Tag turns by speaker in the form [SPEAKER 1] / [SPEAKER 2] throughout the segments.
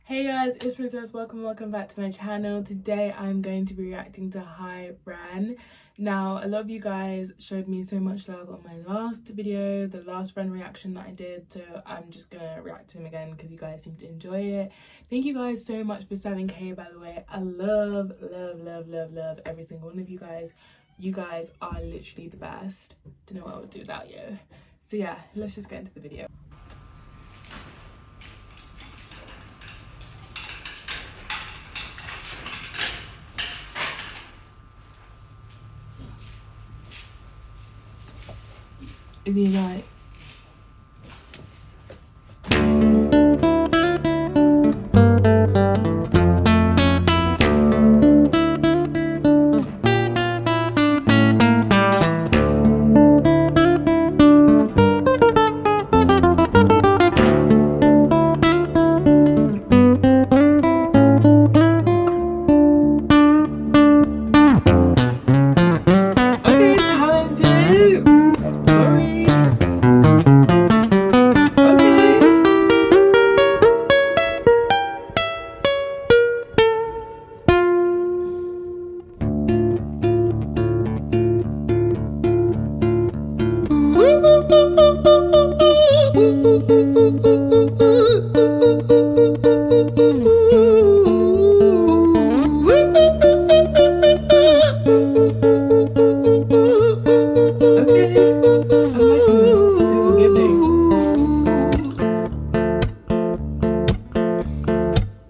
[SPEAKER 1] Hey guys, it's Princess. Welcome back to my channel. Today I'm going to be reacting to Hi Bran. Now, a lot of you guys showed me so much love on my last video, the last Bran reaction that I did, so I'm just gonna react to him again because you guys seem to enjoy it. Thank you guys so much for 7k, by the way. I love every single one of you guys. You guys are literally the best. Don't know what I would do without you. So yeah, let's just get into the video. Is he like...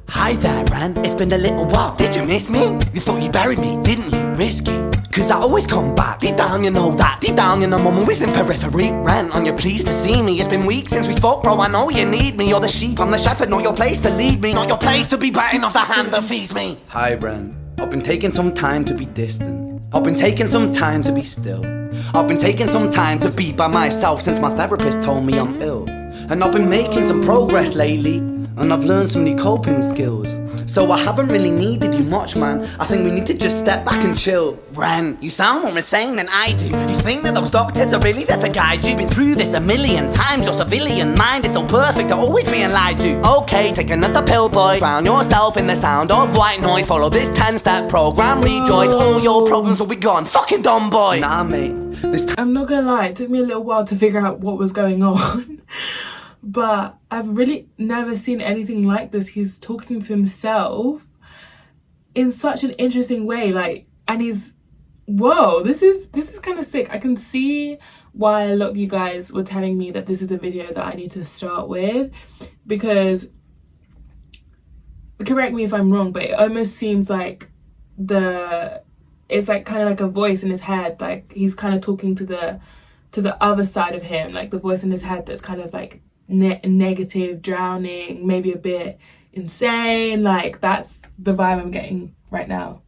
[SPEAKER 2] Hi there, Ran. It's been a little while. Did you miss me? You thought you buried me, didn't you? Risky. Cause I always come back. Deep down you know that. Deep down you know I'm always in periphery. Ran, on you're pleased to see me. It's been weeks since we spoke, bro. I know you need me. You're the sheep, I'm the shepherd. Not your place to lead me. Not your place to be biting off the hand that feeds me. Hi, Ran. I've been taking some time to be distant. I've been taking some time to be still. I've been taking some time to be by myself since my therapist told me I'm ill. And I've been making some progress lately, and I've learned some new coping skills. So I haven't really needed you much, man. I think we need to just step back and chill. Ren, you sound more insane than I do. You think that those doctors are really there to guide you? Been through this a million times. Your civilian mind is so perfect at always being lied to. Okay, take another pill, boy. Drown yourself in the sound of white noise. Follow this 10-step program, rejoice. All your problems will be gone. Fucking dumb boy. Nah, mate.
[SPEAKER 1] I'm not gonna lie, it took me a little while to figure out what was going on. But I've really never seen anything like this. He's talking to himself in such an interesting way, like, and he's, whoa, this is kind of sick. I can see why a lot of you guys were telling me that this is a video that I need to start with, because, correct me if I'm wrong, but it almost seems like it's like kind of like a voice in his head, like he's kind of talking to the other side of him, like the voice in his head that's kind of like negative, drowning, maybe a bit insane. Like, that's the vibe I'm getting right now.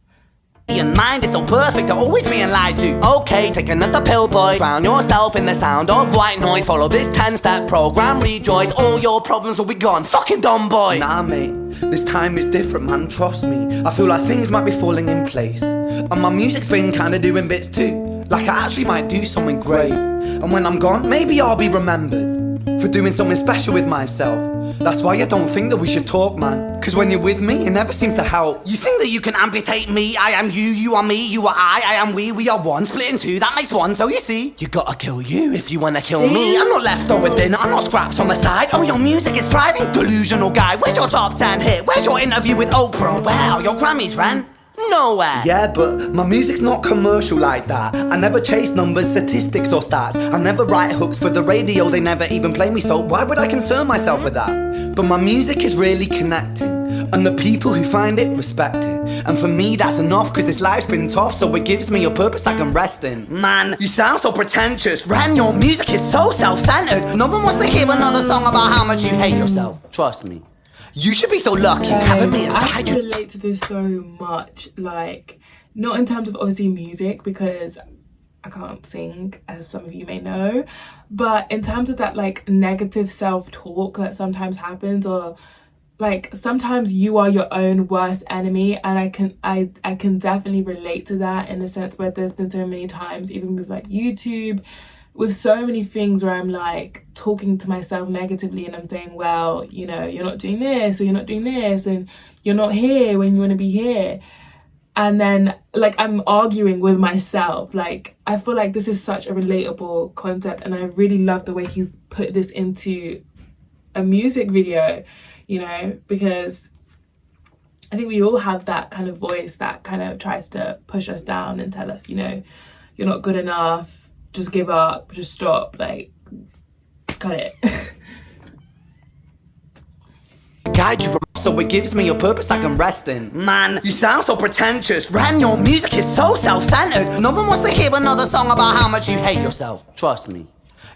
[SPEAKER 2] Your mind is so perfect at always being lied to. Okay, take another pill, boy. Drown yourself in the sound of white noise. Follow this 10-step program, rejoice. All your problems will be gone. Fucking dumb boy. Nah, mate, this time is different, man, trust me. I feel like things might be falling in place, and my music's been kinda doing bits too. Like I actually might do something great, and when I'm gone, maybe I'll be remembered for doing something special with myself. That's why I don't think that we should talk, man. Cause when you're with me, it never seems to help. You think that you can amputate me? I am you, you are me, you are I am we are one. Split in two, that makes one. So you see, you gotta kill you if you wanna kill me. I'm not leftover dinner, I'm not scraps on the side. Oh, your music is thriving, delusional guy. Where's your top 10 hit? Where's your interview with Oprah? Where are your Grammys, Ran? Nowhere. Yeah, but my music's not commercial like that. I never chase numbers, statistics or stats. I never write hooks for the radio, they never even play me, so why would I concern myself with that? But my music is really connecting, and the people who find it respect it. And for me that's enough, cause this life's been tough, so it gives me a purpose I can rest in. Man, you sound so pretentious. Ran, your music is so self-centered. No one wants to hear another song about how much you hate yourself. Trust me. You should be so lucky having me inside
[SPEAKER 1] I can relate to this so much, like, not in terms of obviously music, because I can't sing, as some of you may know, but in terms of that like negative self-talk that sometimes happens, or like sometimes you are your own worst enemy, and I can definitely relate to that in the sense where there's been so many times, even with like YouTube, with so many things where I'm like talking to myself negatively and I'm saying, well, you know, you're not doing this or you're not doing this and you're not here when you want to be here. And then like I'm arguing with myself. Like I feel like this is such a relatable concept, and I really love the way he's put this into a music video, you know, because I think we all have that kind of voice that kind of tries to push us down and tell us, you know, you're not good enough, just give up, just stop, like, cut it.
[SPEAKER 2] Guide you so it gives me a purpose I can rest in. Man, you sound so pretentious. Ran, your music is so self-centered. No one wants to hear another song about how much you hate yourself. Trust me.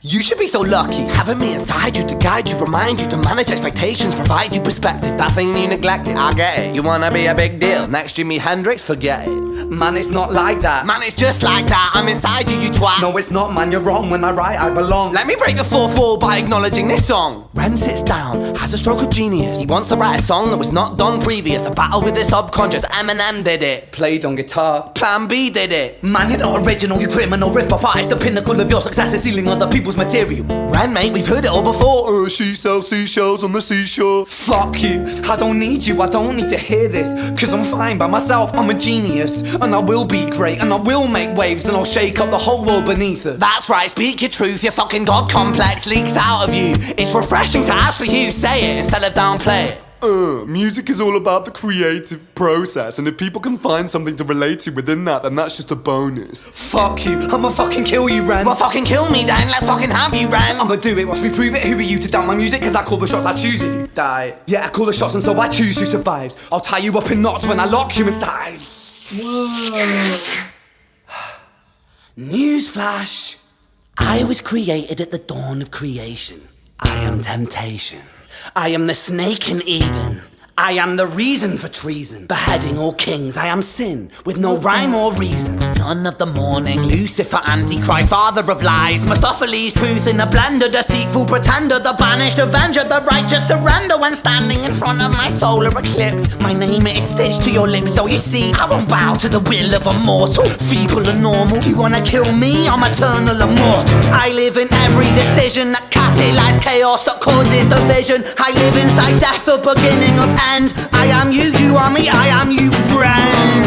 [SPEAKER 2] You should be so lucky, having me inside you to guide you, remind you to manage expectations, provide you perspective. That thing you neglected, I get it. You wanna be a big deal, next Jimi Hendrix, forget it. Man, it's not like that. Man, it's just like that. I'm inside you, you twat. No, it's not, man, you're wrong. When I write, I belong. Let me break the fourth wall by acknowledging this song. Ren sits down, has a stroke of genius. He wants to write a song that was not done previous. A battle with the subconscious, Eminem did it. Played on guitar, Plan B did it. Man, you're not original, you criminal rip-off artist. The pinnacle of your success is stealing other people's material. Ren, mate, we've heard it all before. She sells seashells on the seashore. Fuck you, I don't need you, I don't need to hear this. Cause I'm fine by myself, I'm a genius. And I will be great, and I will make waves, and I'll shake up the whole world beneath us. That's right, speak your truth, your fucking God complex leaks out of you. It's refreshing to ask for you, say it instead of downplay it.
[SPEAKER 3] Music is all about the creative process, and if people can find something to relate to within that, then that's just a bonus.
[SPEAKER 2] Fuck you, I'ma fucking kill you, Ren. Well, fucking kill me then, let's fucking have you, Ren. I'ma do it, watch me prove it. Who are you to doubt my music? Cause I call the shots, I choose if you die. Yeah, I call the shots and so I choose who survives. I'll tie you up in knots when I lock you inside.
[SPEAKER 1] Whoa.
[SPEAKER 2] Newsflash. I was created at the dawn of creation. I am temptation. I am the snake in Eden. I am the reason for treason, beheading all kings. I am sin, with no rhyme or reason. Son of the morning, Lucifer, Antichrist, father of lies. Mephistopheles, truth in a blender, deceitful pretender, the banished avenger, the righteous surrender. When standing in front of my solar eclipse, my name is stitched to your lips. So you see, I won't bow to the will of a mortal, feeble and normal. You wanna kill me? I'm eternal immortal. I live in every decision that catalyzes chaos, that causes division. I live inside death, the beginning of end. I am you, you are me, I am you, friend.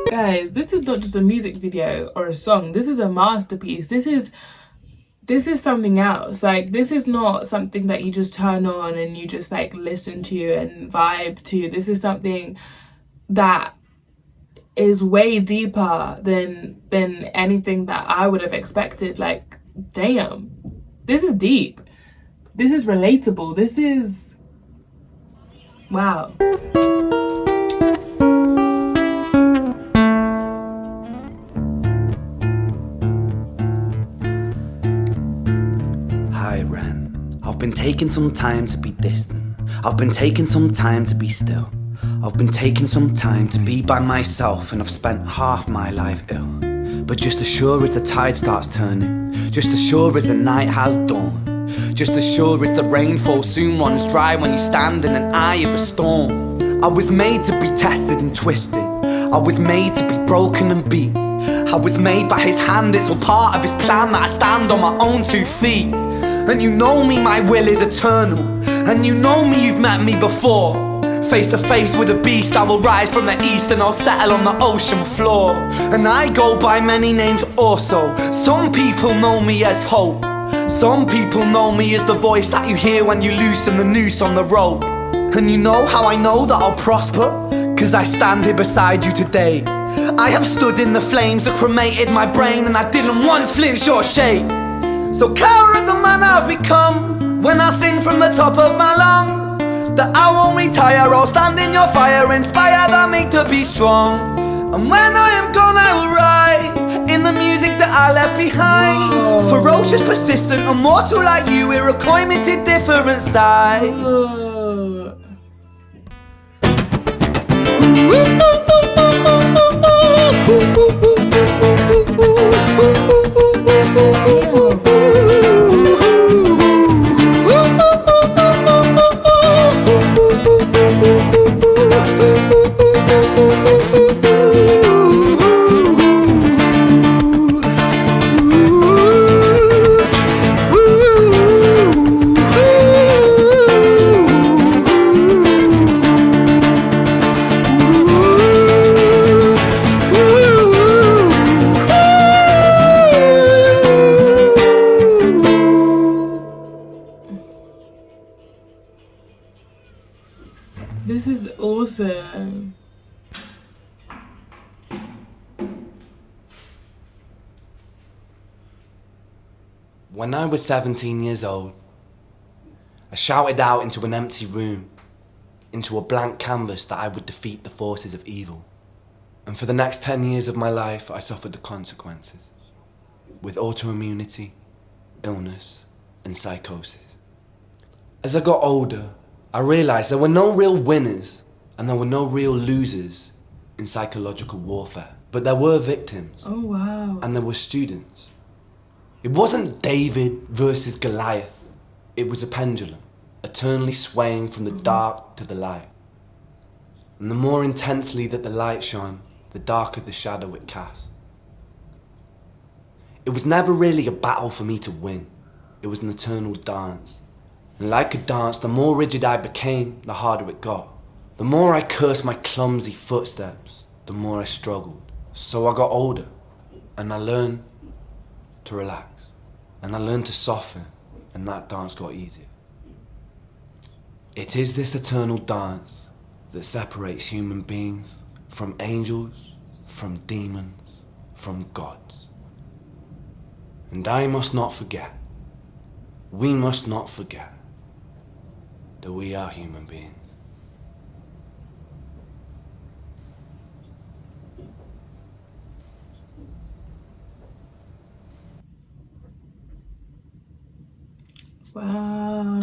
[SPEAKER 1] Guys, this is not just a music video or a song. This is a masterpiece. This is something else. Like, this is not something that you just turn on and you just like listen to and vibe to. This is something that is way deeper than anything that I would have expected. Like, damn, this is deep. This is relatable. This is, wow.
[SPEAKER 2] Hi, Ren. I've been taking some time to be distant. I've been taking some time to be still. I've been taking some time to be by myself, and I've spent half my life ill. But just as sure as the tide starts turning, just as sure as the night has dawned, just as sure as the rainfall soon runs dry when you stand in an eye of a storm. I was made to be tested and twisted. I was made to be broken and beat. I was made by his hand, it's all part of his plan that I stand on my own 2 feet. And you know me, my will is eternal. And you know me, you've met me before. Face to face with a beast, I will rise from the east and I'll settle on the ocean floor. And I go by many names also. Some people know me as hope. Some people know me as the voice that you hear when you loosen the noose on the rope. And you know how I know that I'll prosper? Cause I stand here beside you today. I have stood in the flames that cremated my brain, and I didn't once flinch or shake. So cower at the man I've become when I sing from the top of my lungs. That I won't retire, I'll stand in your fire, inspired by me to be strong. And when I am gone I will rise in the music that I left behind.
[SPEAKER 1] Whoa.
[SPEAKER 2] Ferocious, persistent, immortal like you, we're a climate different side.
[SPEAKER 1] Awesome.
[SPEAKER 2] When I was 17 years old, I shouted out into an empty room, into a blank canvas, that I would defeat the forces of evil. And for the next 10 years of my life, I suffered the consequences, with autoimmunity, illness, and psychosis. As I got older, I realized there were no real winners and there were no real losers in psychological warfare, but there were victims.
[SPEAKER 1] Oh, wow.
[SPEAKER 2] And there were students. It wasn't David versus Goliath. It was a pendulum, eternally swaying from the dark to the light. And the more intensely that the light shone, the darker the shadow it cast. It was never really a battle for me to win. It was an eternal dance. And like a dance, the more rigid I became, the harder it got. The more I cursed my clumsy footsteps, the more I struggled. So I got older, and I learned to relax, and I learned to soften, and that dance got easier. It is this eternal dance that separates human beings from angels, from demons, from gods. And I must not forget, we must not forget, that we are human beings.
[SPEAKER 1] Wow.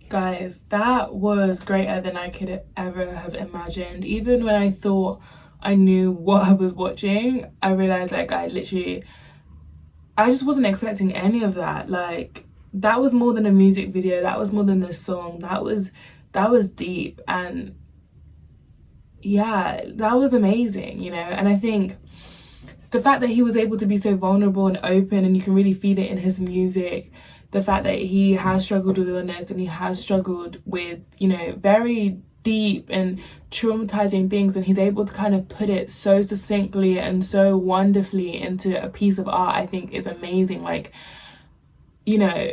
[SPEAKER 1] Guys, that was greater than I could ever have imagined. Even when I thought I knew what I was watching, I realized like I just wasn't expecting any of that. Like, that was more than a music video, that was more than a song, that was deep. And yeah, that was amazing, you know. And I think the fact that he was able to be so vulnerable and open, and you can really feel it in his music, the fact that he has struggled with illness and he has struggled with, you know, very deep and traumatizing things, and he's able to kind of put it so succinctly and so wonderfully into a piece of art, I think is amazing. Like, you know,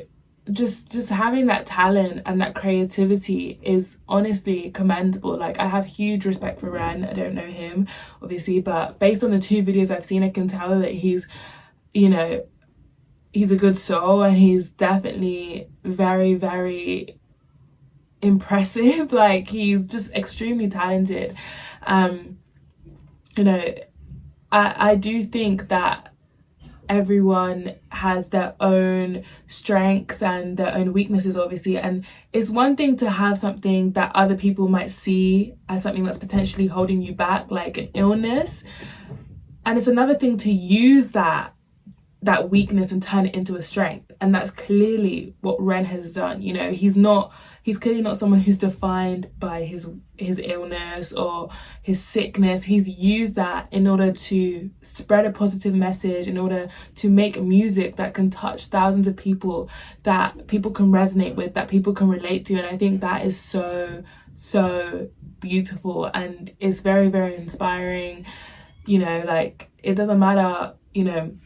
[SPEAKER 1] just having that talent and that creativity is honestly commendable. Like, I have huge respect for Ren. I don't know him obviously, but based on the 2 videos I've seen, I can tell that he's, you know, he's a good soul, and he's definitely very, very impressive. Like, he's just extremely talented. You know, I do think that everyone has their own strengths and their own weaknesses, obviously, and it's one thing to have something that other people might see as something that's potentially holding you back, like an illness, and it's another thing to use that weakness and turn it into a strength. And that's clearly what Ren has done. You know, he's clearly not someone who's defined by his illness or his sickness. He's used that in order to spread a positive message, in order to make music that can touch thousands of people, that people can resonate with, that people can relate to. And I think that is so beautiful, and it's very, very inspiring. You know, like, it doesn't matter, you know,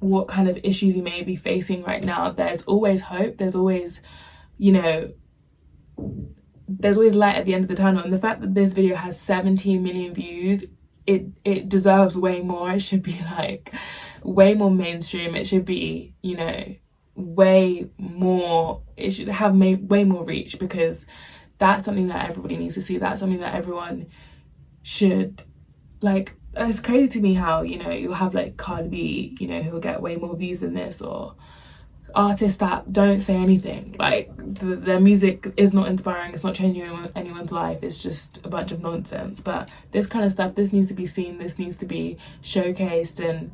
[SPEAKER 1] what kind of issues you may be facing right now, there's always hope, there's always, you know, there's always light at the end of the tunnel. And the fact that this video has 17 million views, it deserves way more. It should be like way more mainstream. It should be, you know, way more, it should have way more reach, because that's something that everybody needs to see. That's something that everyone should, like, it's crazy to me how, you know, you'll have like Cardi B, you know, who'll get way more views than this, or artists that don't say anything. Like, their music is not inspiring, it's not changing anyone's life, it's just a bunch of nonsense. But this kind of stuff, this needs to be seen, this needs to be showcased. And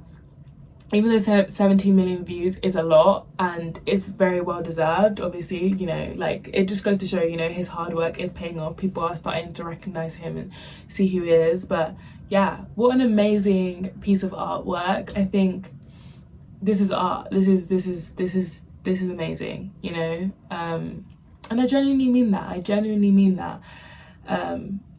[SPEAKER 1] even though 17 million views is a lot, and it's very well deserved, obviously, you know, like, it just goes to show, you know, his hard work is paying off. People are starting to recognize him and see who he is. But yeah, what an amazing piece of artwork. I think this is art. This is amazing, you know. And I genuinely mean that.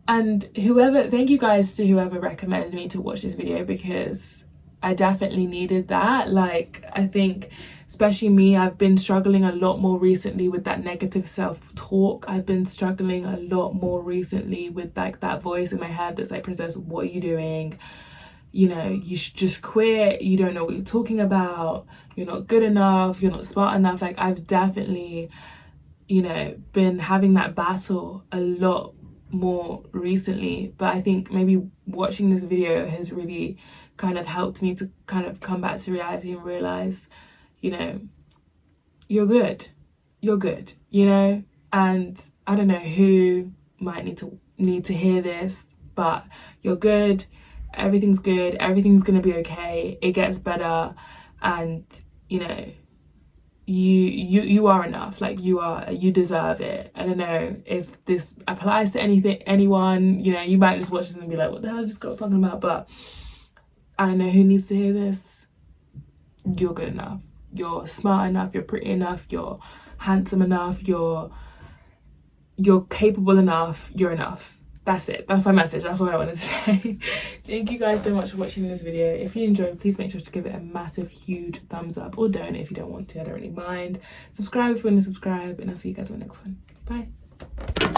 [SPEAKER 1] And thank you guys to whoever recommended me to watch this video, because I definitely needed that. Like, I think especially me, I've been struggling a lot more recently with that negative self-talk. I've been struggling a lot more recently with like that voice in my head that's like, Princess, what are you doing? You know, you should just quit. You don't know what you're talking about. You're not good enough. You're not smart enough. Like, I've definitely, you know, been having that battle a lot more recently. But I think maybe watching this video has really kind of helped me to kind of come back to reality and realize, you know, you're good, you know. And I don't know who might need to hear this, but you're good. Everything's good. Everything's gonna be okay. It gets better, and you know, you are enough. Like, you deserve it. I don't know if this applies to anyone. You know, you might just watch this and be like, what the hell is this girl talking about? But I don't know who needs to hear this. You're good enough. You're smart enough. You're pretty enough. You're handsome enough. You're capable enough. You're enough. That's it. That's my message. That's what I wanted to say. Thank you guys so much for watching this video. If you enjoyed, please make sure to give it a massive, huge thumbs up, or don't if you don't want to. I don't really mind. Subscribe if you want to subscribe, and I'll see you guys in the next one. Bye.